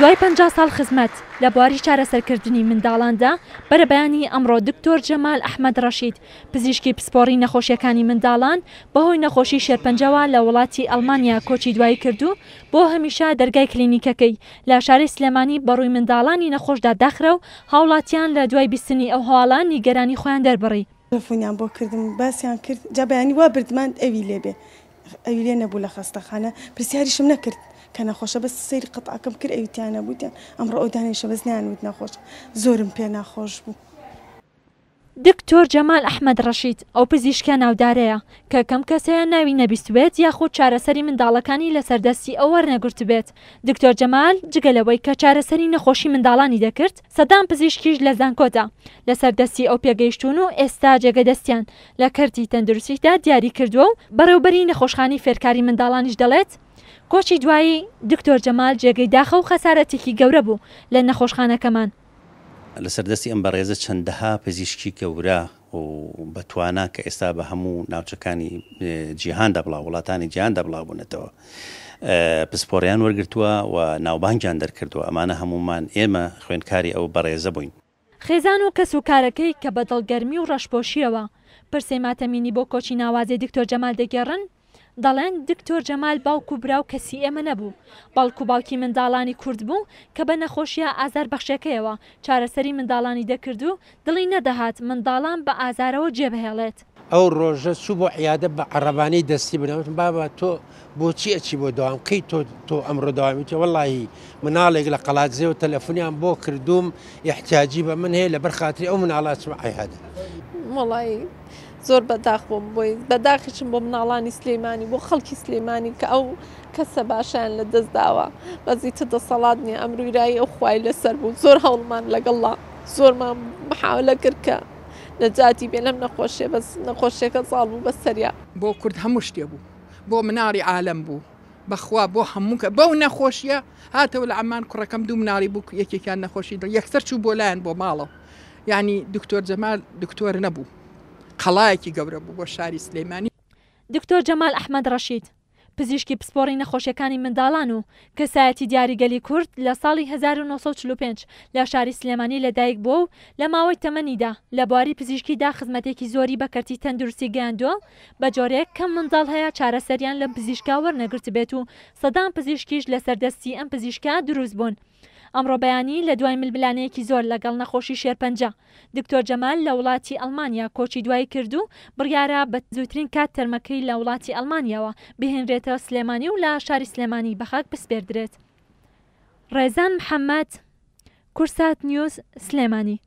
دوای 50 ساڵ خزمەت لە بواری چارەسەرکردنی منداڵاندا بەرەبەیانی ئەمڕۆ دکتۆر جەمال ئەحمەد ڕەشید پزیشکی پسپۆڕی نەخۆشیەکانی منداڵان بەهۆی نەخۆشی شێرپەنجەوە لە وڵاتی ئەڵمانیا کۆچی دوایی کردو بۆ هەمیشە دەرگای کلینیکەکەی لە شاری سلێمانی بەڕووی منداڵانی نەخۆشدا داخرە و هاوڵاتیان لە دوای بیستنی ئەو هەواڵان نیگەرانی خۆیان دەربڕی. تەلەفۆنیان بۆ کردم باسییان کرد جا بەیانی وا بردمان ئەوی لێبێ ئەوی لێ نەبوو لە خەستەخانە پرسیاریشم نەکرد کە نەخۆشە بەس سەیری قەتعکەم کرد ئەویتیان نەبوویان ئەمڕۆ ئەو دانیشە بەس نیانوت نەخۆش زۆرم پێ ناخۆش بوو. دکتۆر جەمال ئەحمەد ڕەشید ئەو پزیشکە ناودارەیە کە کەم کەسەیە ناوی نەبیست بێت یاخود چارەسەری منداڵەکانی لەسەردەستی ئەو وەرنەگرت بێت. دکتۆر جەمال جگەلەوەی کە چارەسەری نەخۆشی منداڵانی دەکرد سەدان پزیشکیش لە زانکۆدا لەسەردەستی ئەو پێگەیشتون و ئێستا جێگەدەستیان لە کەرتی تەندروستیدا دیاری کردووە و بەڕێوبەری نەخۆشخانی فێرکاری منداڵانیش دەڵێت کۆچی دوایی دکتۆر جەمال جێگەی داخە و خەسارەتێکی گەورە بوو لە نەخۆشخانەکەمان. لەسەردەستی ئەم بەڕێزە چەندەها پزیشکی گەورە و بەتوانە کە ئێستا بە هەموو ناوچەکانی جیهاندا بڵاو وڵاتانی جیهاندا بڵاو بوونەتەوە پسپۆڕیان وەرگرتووە و ناوبانگیان دەرکردووە ئەمانە هەمومان ئێمە خوێندکاری ئەو بەڕێزە بووین. خێزان و کەس و کارەکەی کە بە دڵگەرمی و ڕەشپۆشیەوە پرسەی ماتەمینی بۆ کۆچی ناوازەی دکتۆر جەمال دەگێڕن دەڵێن دکتۆر جەمال باوکو براو کەسی ئێمە نەبوو بەڵکو باوکی منداڵانی کورد بوو کە بە نەخۆشیە ئازار بەخشەکەیەوە چارەسەری منداڵانی دەکرد و دڵی نەدەهات منداڵان بە ئازارەوە جێبهێڵێت. ئەو ڕۆژە چوو بۆ عیادە بە عەرەبانەی دەستی بنەوتم بابا تۆ بۆچی ئەچی بۆ دەوام کەی تۆ ئەمڕۆ داوامیتی وەڵڵاهی مناڵێک لە قەڵاتزێوە تەلەفۆنیان بۆ کردوم احتیاجی بە من هەیە لەبەر خاتری ئەو مناڵات چمە عیادە. وەڵی زۆر بەداخ بووم بۆی بەداخیشم بۆ مناڵانی سلێمانی بۆ خەڵکی سلێمانی کە ئەو کەسە باشیان لە دەست داوە بەزیتە دەسەڵات نییە ئەمرویرایی ئەو خوای لەسەر بوو زۆر هەوڵمان لەگەڵا زۆرمان محاولە کرد کە نەجاتی بێ لەم نەخۆشیە بەس نەخۆشیەکە ساڵ بوو بەسەریا بۆ کورد هەموو شتێ بوو بۆ مناری عالەم بوو بەخوا بۆ هەمووکە بەو نەخۆشیە هاتەوە لە ئەمان کوڕەکەم دوو مناری بوو یەکێکیان نەخۆشی یەکسەر چوو بۆ لایەن بۆ ماڵەوە یعنی دکتۆر جەمال دکتۆر نەبوو قەڵایەکی گەورە بوو بۆ شاری سلێمانی. دکتۆر جەمال ئەحمەد ڕەشید پزیشکی پسپۆڕی نەخۆشیەکانی منداڵان و کەسایەتی دیاریگەلی کورد لە ساڵی 1945 لە شاری سلێمانی لەدایک بووە و لە ماوەی تەمەنیدا لە بواری پزیشکیدا خزمەتێکی زۆری بە کەرتی تەندروستی گەیاندووە بە جۆرێک کەم منداڵ هەیە چارەسەریان لەم پزیشکا وەرنەگرت بێت و سەدان پزیشکیش لە سەردەستی ئەم پزیشکا دروست بوون. ئەمڕۆ بەیانی لە دوای ململانەیەکی زۆر لەگەڵ نەخۆشی شێرپەنجە دکتۆر جەمال لە وڵاتی ئەڵمانیا کۆچی دوایی کرد و بڕیارە بە زووترین کات تەرمەکەی لە وڵاتی ئەڵمانیاوە بهێنرێتەوە سلێمانی و لە شاری سلێمانی بەخاک بسپێردرێت. ڕێزان محەممەد کورسات نیوز سلێمانی.